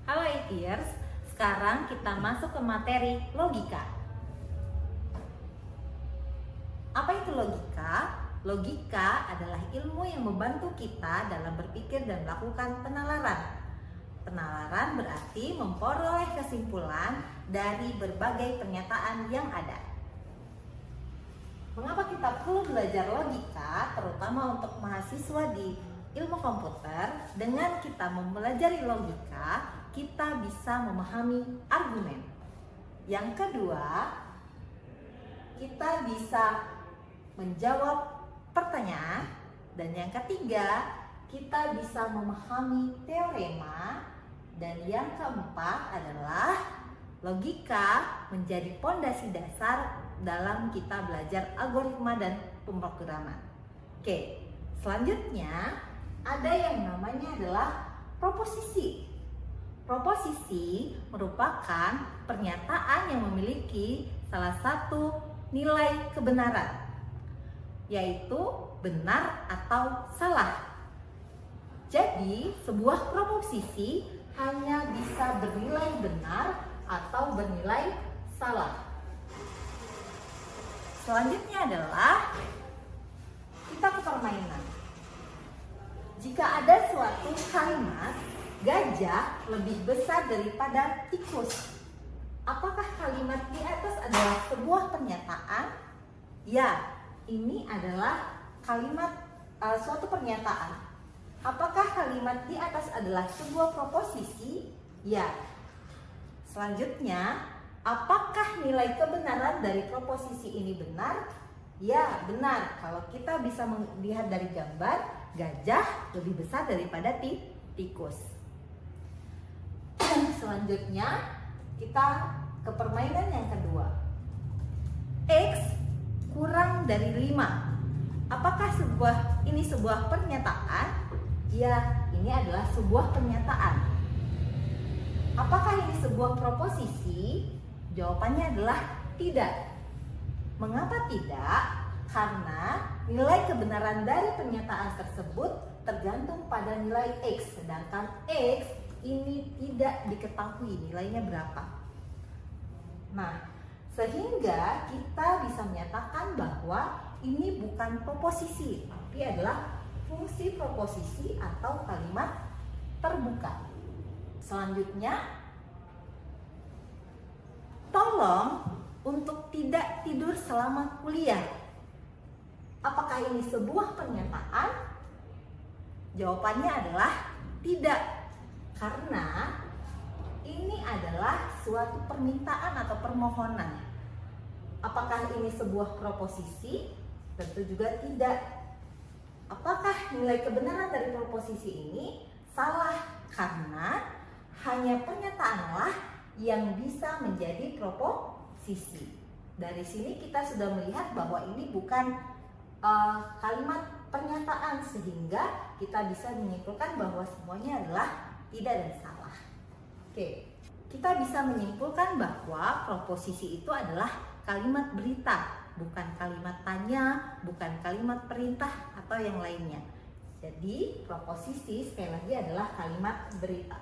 Halo Ears, sekarang kita masuk ke materi logika. Apa itu logika? Logika adalah ilmu yang membantu kita dalam berpikir dan melakukan penalaran. Penalaran berarti memperoleh kesimpulan dari berbagai pernyataan yang ada. Mengapa kita perlu belajar logika, terutama untuk mahasiswa di ilmu komputer? Dengan kita mempelajari logika, kita bisa memahami argumen. Yang kedua, kita bisa menjawab pertanyaan. Dan yang ketiga, kita bisa memahami teorema. Dan yang keempat adalah logika menjadi pondasi dasar dalam kita belajar algoritma dan pemrograman. Oke, selanjutnya ada yang namanya adalah proposisi. Proposisi merupakan pernyataan yang memiliki salah satu nilai kebenaran, yaitu benar atau salah. Jadi, sebuah proposisi hanya bisa bernilai benar atau bernilai salah. Selanjutnya adalah kita ke permainan. Jika ada suatu kalimat gajah lebih besar daripada tikus, apakah kalimat di atas adalah sebuah pernyataan? Ya, ini adalah kalimat suatu pernyataan. Apakah kalimat di atas adalah sebuah proposisi? Ya. Selanjutnya, apakah nilai kebenaran dari proposisi ini benar? Ya, benar. Kalau kita bisa melihat dari gambar, gajah lebih besar daripada tikus. Selanjutnya, kita ke permainan yang kedua. X kurang dari 5. Apakah ini sebuah pernyataan? Ya, ini adalah sebuah pernyataan. Apakah ini sebuah proposisi? Jawabannya adalah tidak. Mengapa tidak? Karena nilai kebenaran dari pernyataan tersebut tergantung pada nilai X. Sedangkan X ini tidak diketahui nilainya berapa. Nah, sehingga kita bisa menyatakan bahwa ini bukan proposisi, tapi adalah fungsi proposisi atau kalimat terbuka. Selanjutnya, tolong untuk tidak tidur selama kuliah. Apakah ini sebuah pernyataan? Jawabannya adalah tidak, karena ini adalah suatu permintaan atau permohonan. Apakah ini sebuah proposisi? Tentu juga tidak. Apakah nilai kebenaran dari proposisi ini? Salah, karena hanya pernyataanlah yang bisa menjadi proposisi. Dari sini kita sudah melihat bahwa ini bukan kalimat pernyataan, sehingga kita bisa menyimpulkan bahwa semuanya adalah tidak dan salah. Oke, kita bisa menyimpulkan bahwa proposisi itu adalah kalimat berita, bukan kalimat tanya, bukan kalimat perintah atau yang lainnya. Jadi proposisi sekali lagi adalah kalimat berita.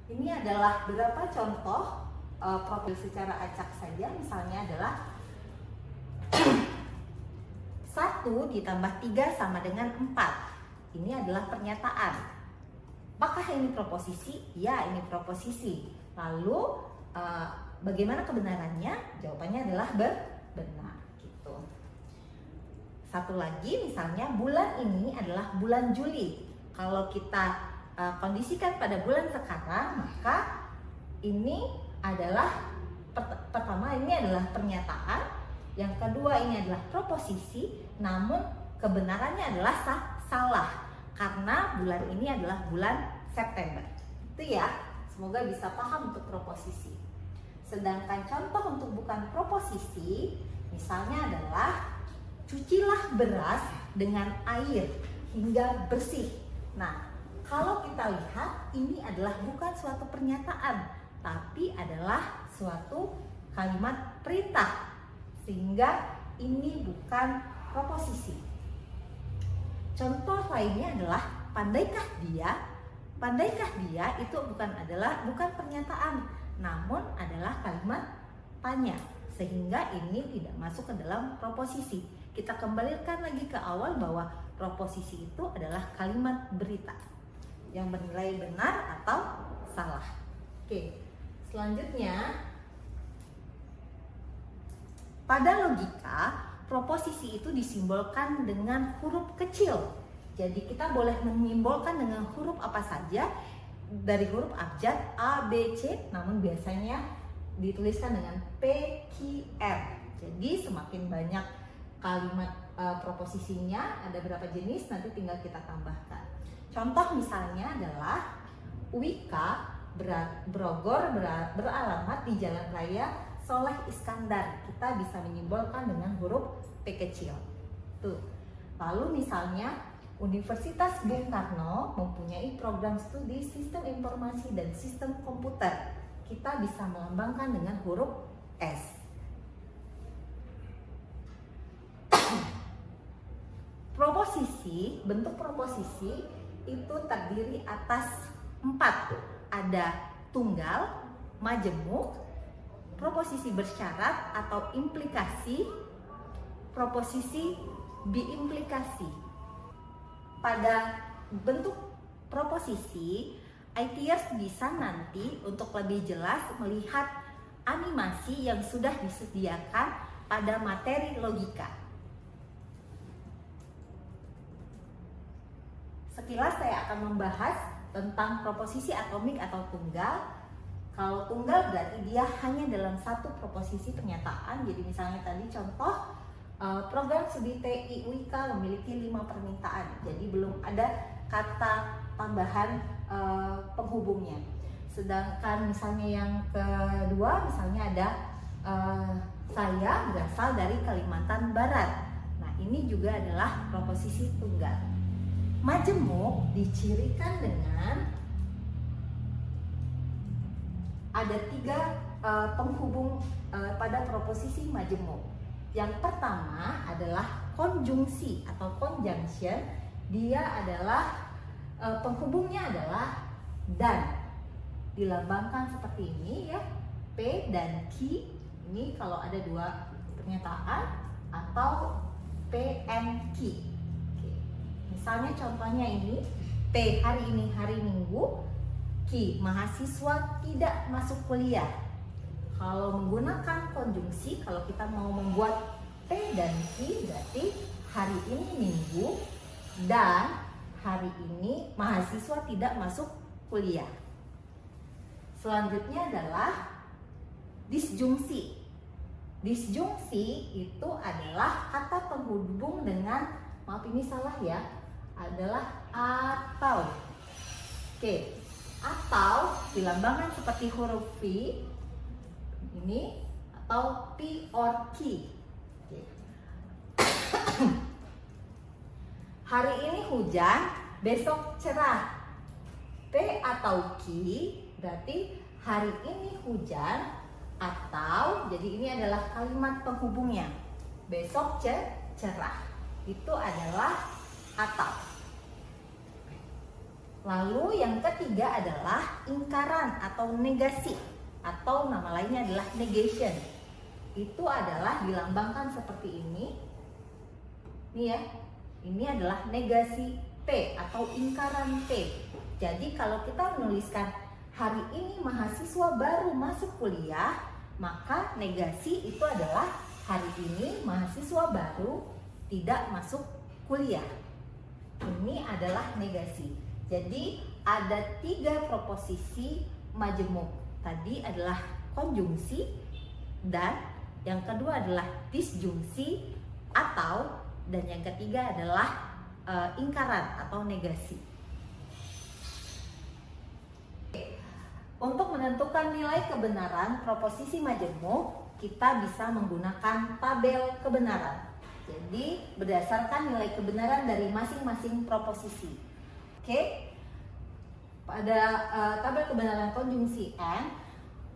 Ini adalah beberapa contoh proposisi secara acak saja. Misalnya adalah 1 ditambah 3 sama dengan 4. Ini adalah pernyataan. Apakah ini proposisi? Ya, ini proposisi. Lalu bagaimana kebenarannya? Jawabannya adalah benar gitu. Satu lagi, misalnya bulan ini adalah bulan Juli. Kalau kita kondisikan pada bulan sekarang, maka ini adalah pertama, ini adalah pernyataan. Yang kedua, ini adalah proposisi, namun kebenarannya adalah salah, karena bulan ini adalah bulan September. Itu ya, semoga bisa paham untuk proposisi. Sedangkan contoh untuk bukan proposisi, misalnya adalah cucilah beras dengan air hingga bersih. Nah, kalau kita lihat, ini adalah bukan suatu pernyataan, tapi adalah suatu kalimat perintah, sehingga ini bukan proposisi. Contoh lainnya adalah, pandaikah dia? Pandaikah dia itu bukan pernyataan, namun adalah kalimat tanya, sehingga ini tidak masuk ke dalam proposisi. Kita kembalikan lagi ke awal bahwa proposisi itu adalah kalimat berita yang bernilai benar atau salah. Oke, selanjutnya pada logika, proposisi itu disimbolkan dengan huruf kecil. Jadi kita boleh menyimbolkan dengan huruf apa saja dari huruf abjad A, B, C, namun biasanya dituliskan dengan P, Q, R. Jadi semakin banyak kalimat proposisinya, ada berapa jenis, nanti tinggal kita tambahkan. Contoh misalnya adalah Wika Brogor beralamat di Jalan Raya Soleh Iskandar. Kita bisa menyimbolkan dengan huruf P kecil. Tuh. Lalu misalnya Universitas Bung Karno mempunyai program studi Sistem Informasi dan Sistem Komputer. Kita bisa melambangkan dengan huruf S. Proposisi, bentuk proposisi itu terdiri atas 4. Ada tunggal, majemuk, proposisi bersyarat atau implikasi, proposisi biimplikasi. Pada bentuk proposisi, ITers bisa nanti untuk lebih jelas melihat animasi yang sudah disediakan pada materi logika. Sekilas saya akan membahas tentang proposisi atomik atau tunggal. Kalau tunggal berarti dia hanya dalam satu proposisi pernyataan. Jadi misalnya tadi contoh program studi TI Wika memiliki 5 permintaan. Jadi belum ada kata tambahan penghubungnya. Sedangkan misalnya yang kedua, misalnya ada saya berasal dari Kalimantan Barat. Nah, ini juga adalah proposisi tunggal. Majemuk dicirikan dengan ada 3 penghubung pada proposisi majemuk. Yang pertama adalah konjungsi atau conjunction. Dia adalah penghubungnya adalah dan. Dilambangkan seperti ini ya, P dan Q. Ini kalau ada 2 pernyataan atau P and Q. Oke. Misalnya contohnya ini, P hari ini hari Minggu, Q mahasiswa tidak masuk kuliah. Kalau menggunakan konjungsi, kalau kita mau membuat P dan Q, berarti hari ini Minggu dan hari ini mahasiswa tidak masuk kuliah. Selanjutnya adalah disjungsi. Disjungsi itu adalah kata penghubung dengan, maaf ini salah ya, adalah atau. Oke, atau dilambangkan seperti huruf V ini atau P or Q. Oke. Hari ini hujan, besok cerah. P atau Q berarti hari ini hujan atau, jadi ini adalah kalimat penghubungnya. Besok cerah. Itu adalah atau. Lalu yang ketiga adalah ingkaran atau negasi, atau nama lainnya adalah negation. Itu adalah dilambangkan seperti ini. Ini ya, ini adalah negasi P atau ingkaran P. Jadi kalau kita menuliskan hari ini mahasiswa baru masuk kuliah, maka negasi itu adalah hari ini mahasiswa baru tidak masuk kuliah. Ini adalah negasi. Jadi ada 3 proposisi majemuk. Tadi adalah konjungsi, dan yang kedua adalah disjungsi atau, dan yang ketiga adalah ingkaran atau negasi. Untuk menentukan nilai kebenaran proposisi majemuk, kita bisa menggunakan tabel kebenaran. Jadi berdasarkan nilai kebenaran dari masing-masing proposisi. Oke. Pada tabel kebenaran konjungsi N,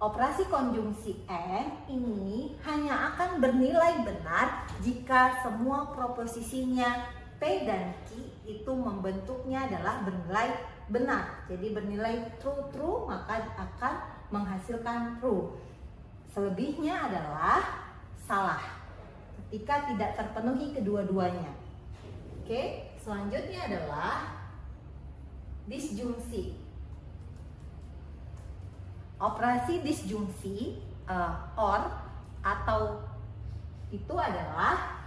operasi konjungsi N ini hanya akan bernilai benar jika semua proposisinya P dan Q itu membentuknya adalah bernilai benar. Jadi bernilai true maka akan menghasilkan true. Selebihnya adalah salah ketika tidak terpenuhi kedua-duanya. Oke, selanjutnya adalah disjungsi. Operasi disjungsi or atau itu adalah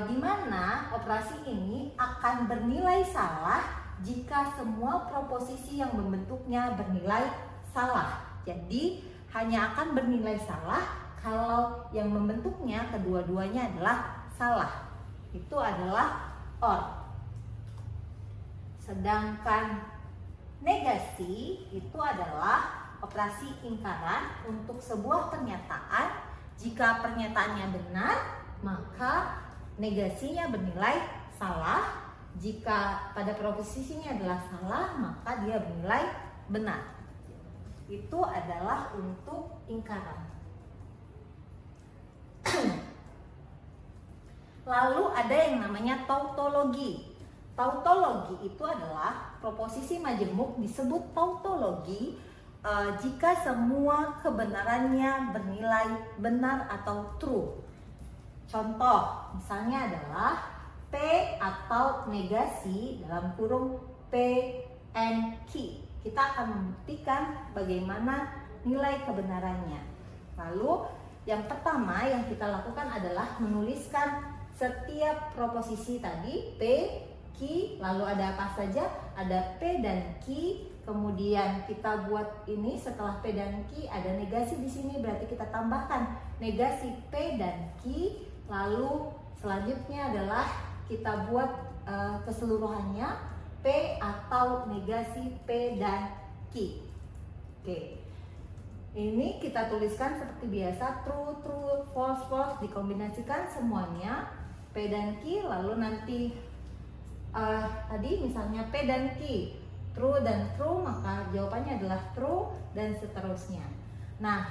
di mana operasi ini akan bernilai salah jika semua proposisi yang membentuknya bernilai salah. Jadi hanya akan bernilai salah kalau yang membentuknya kedua-duanya adalah salah. Itu adalah or. Sedangkan negasi itu adalah operasi ingkaran untuk sebuah pernyataan. Jika pernyataannya benar, maka negasinya bernilai salah. Jika pada proposisinya adalah salah, maka dia bernilai benar. Itu adalah untuk ingkaran. Lalu ada yang namanya tautologi. Tautologi itu adalah proposisi majemuk disebut tautologi jika semua kebenarannya bernilai benar atau true. Contoh misalnya adalah P atau negasi dalam kurung P and Q. Kita akan membuktikan bagaimana nilai kebenarannya. Lalu yang pertama yang kita lakukan adalah menuliskan setiap proposisi tadi P, Q, lalu ada apa saja? Ada P dan Q. Kemudian kita buat ini setelah P dan Q ada negasi di sini, berarti kita tambahkan negasi P dan Q. Lalu selanjutnya adalah kita buat keseluruhannya P atau negasi P dan Q. Oke. Ini kita tuliskan seperti biasa, true, true, false, false, dikombinasikan semuanya P dan Q, lalu nanti tadi misalnya P dan Q, true dan true, maka jawabannya adalah true dan seterusnya. Nah,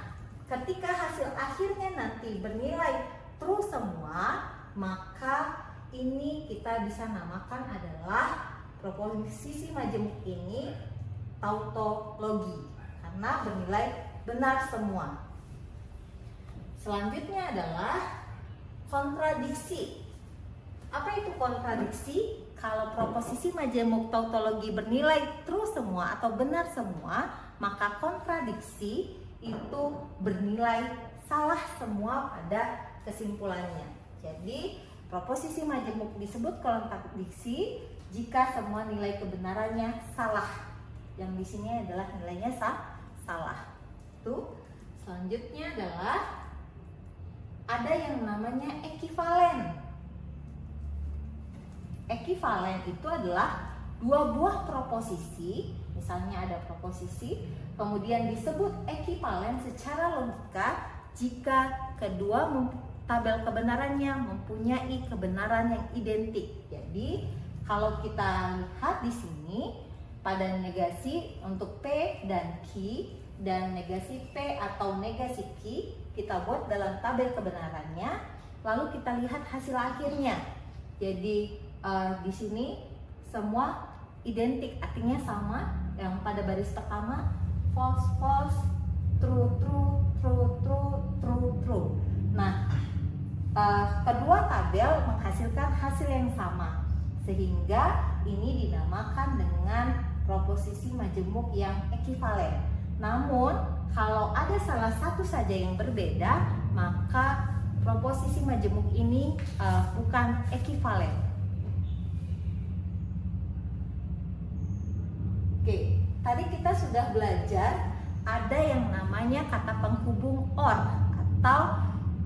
ketika hasil akhirnya nanti bernilai true semua, maka ini kita bisa namakan adalah proposisi majemuk ini tautologi karena bernilai benar semua. Selanjutnya adalah kontradiksi. Apa itu kontradiksi? Kalau proposisi majemuk tautologi bernilai true semua atau benar semua, maka kontradiksi itu bernilai salah semua pada kesimpulannya. Jadi proposisi majemuk disebut kontradiksi jika semua nilai kebenarannya salah. Yang di sini adalah nilainya salah. Tuh. Selanjutnya adalah ada yang namanya ekivalen. Ekivalen itu adalah dua buah proposisi, misalnya ada proposisi, kemudian disebut ekivalen secara logika jika kedua tabel kebenarannya mempunyai kebenaran yang identik. Jadi kalau kita lihat di sini pada negasi untuk P dan Q dan negasi P atau negasi Q kita buat dalam tabel kebenarannya, lalu kita lihat hasil akhirnya. Jadi di sini semua identik, artinya sama. Yang pada baris pertama false false, true true, true true, true true. Nah, kedua tabel menghasilkan hasil yang sama, sehingga ini dinamakan dengan proposisi majemuk yang ekivalen. Namun, kalau ada salah satu saja yang berbeda, maka proposisi majemuk ini bukan ekivalen. Oke, tadi kita sudah belajar ada yang namanya kata penghubung or atau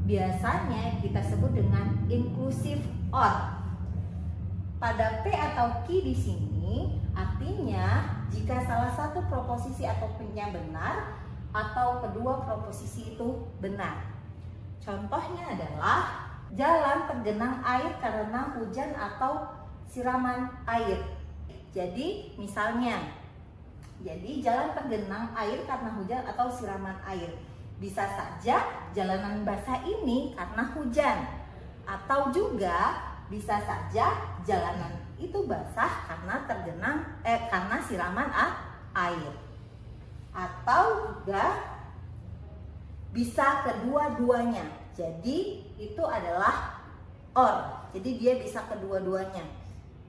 biasanya kita sebut dengan inclusive or. Pada P atau Q di sini artinya jika salah satu proposisi atau P-nya benar atau kedua proposisi itu benar. Contohnya adalah jalan tergenang air karena hujan atau siraman air. Jadi misalnya, jalan tergenang air karena hujan atau siraman air. Bisa saja jalanan basah ini karena hujan, atau juga bisa saja jalanan itu basah karena karena siraman air. Atau juga bisa kedua-duanya. Jadi itu adalah or. Jadi dia bisa kedua-duanya.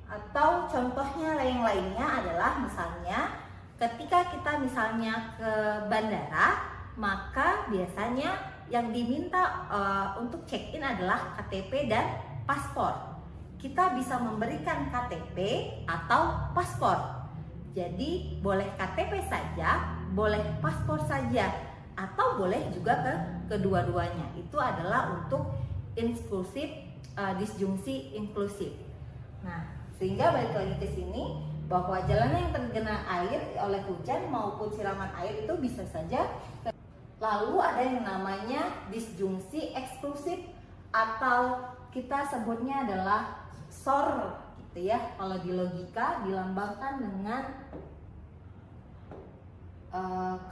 Atau contohnya yang lainnya adalah misalnya ketika kita misalnya ke bandara, maka biasanya yang diminta untuk check-in adalah KTP dan paspor. Kita bisa memberikan KTP atau paspor. Jadi boleh KTP saja, boleh paspor saja, atau boleh juga ke kedua-duanya. Itu adalah untuk inklusif, disjungsi inklusif. Nah, sehingga balik lagi ke sini bahwa jalanan yang tergenang air oleh hujan maupun siraman air itu bisa saja. Lalu ada yang namanya disjungsi eksklusif atau kita sebutnya adalah SOR gitu ya. Kalau di logika dilambangkan dengan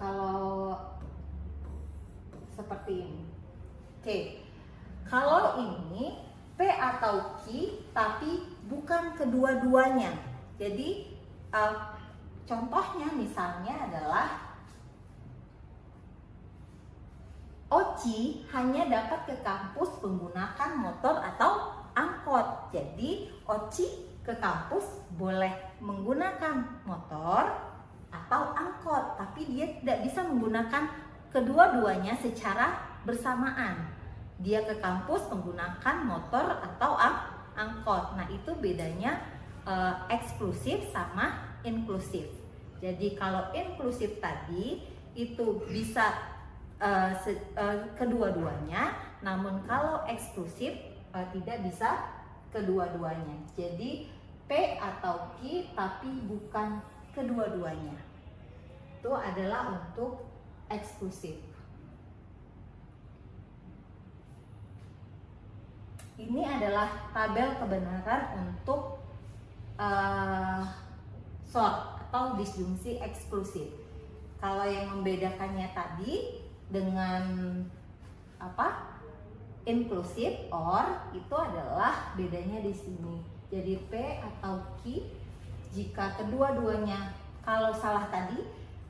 kalau seperti ini. Oke. Kalau ini P atau Q tapi bukan kedua-duanya. Jadi contohnya misalnya adalah Oci hanya dapat ke kampus menggunakan motor atau angkot. Jadi Oci ke kampus boleh menggunakan motor atau angkot, tapi dia tidak bisa menggunakan kedua-duanya secara bersamaan. Dia ke kampus menggunakan motor atau angkot. Nah, itu bedanya eksklusif sama inklusif. Jadi kalau inklusif tadi itu bisa kedua-duanya, namun kalau eksklusif tidak bisa kedua-duanya. Jadi P atau Q tapi bukan kedua-duanya. Itu adalah untuk eksklusif. Ini adalah tabel kebenaran untuk SOR atau disjungsi eksklusif. Kalau yang membedakannya tadi dengan inklusif or itu adalah bedanya di sini. Jadi P atau Q jika kedua-duanya kalau salah tadi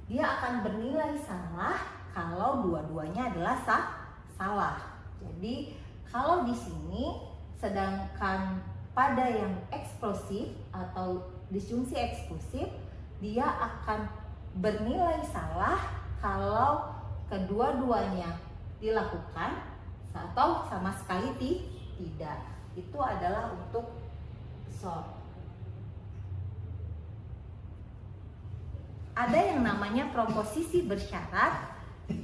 dia akan bernilai salah kalau dua-duanya adalah salah. Jadi kalau di sini sedangkan pada yang eksklusif atau disjungsi eksklusif dia akan bernilai salah kalau kedua-duanya dilakukan atau sama sekali tidak. Itu adalah untuk SOR. Ada yang namanya proposisi bersyarat,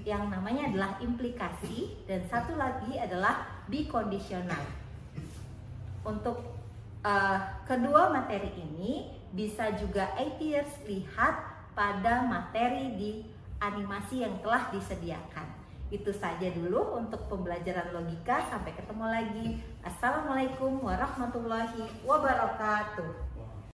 yang namanya adalah implikasi, dan satu lagi adalah bikondisional. Untuk kedua materi ini bisa juga ITers lihat pada materi di animasi yang telah disediakan. Itu saja dulu untuk pembelajaran logika. Sampai ketemu lagi. Assalamualaikum warahmatullahi wabarakatuh.